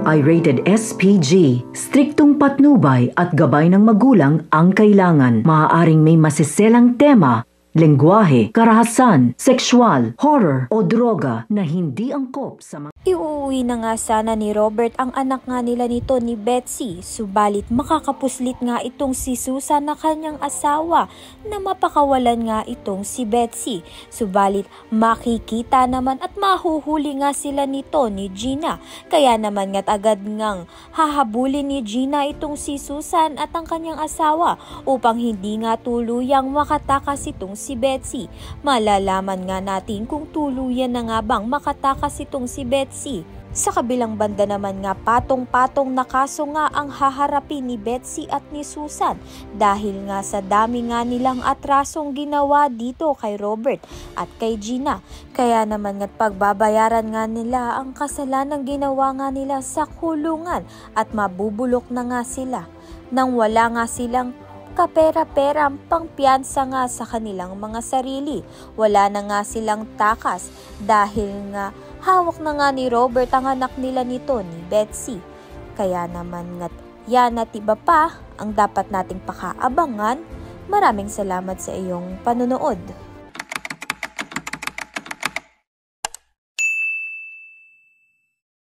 ay rated SPG. Striktong patnubay at gabay ng magulang ang kailangan. Maaaring may masiselang tema, lengguwahe, karahasan, sexual, horror o droga na hindi angkop sa mga... Iuuwi na nga sana ni Robert ang anak nga nila nito ni Betsy, subalit makakapuslit nga itong si Susan na kanyang asawa na mapakawalan nga itong si Betsy. Subalit makikita naman at mahuhuli nga sila nito ni Gina, kaya naman nga't agad ngang hahabulin ni Gina itong si Susan at ang kanyang asawa upang hindi nga tuluyang makatakas itong si Betsy. Malalaman nga natin kung tuluyan na nga bang makatakas itong si Betsy. Sa kabilang banda naman nga patong-patong na kaso nga ang haharapin ni Betsy at ni Susan dahil nga sa dami nga nilang atrasong ginawa dito kay Robert at kay Gina. Kaya naman nga't pagbabayaran nga nila ang kasalanang ginawa nga nila sa kulungan at mabubulok na nga sila nang wala nga silang kapera-perang pangpiyansa nga sa kanilang mga sarili. Wala na nga silang takas dahil nga hawak na nga ni Robert ang anak nila nito ni Betsy. Kaya naman nga't yan at iba pa ang dapat nating pakaabangan. Maraming salamat sa iyong panonood.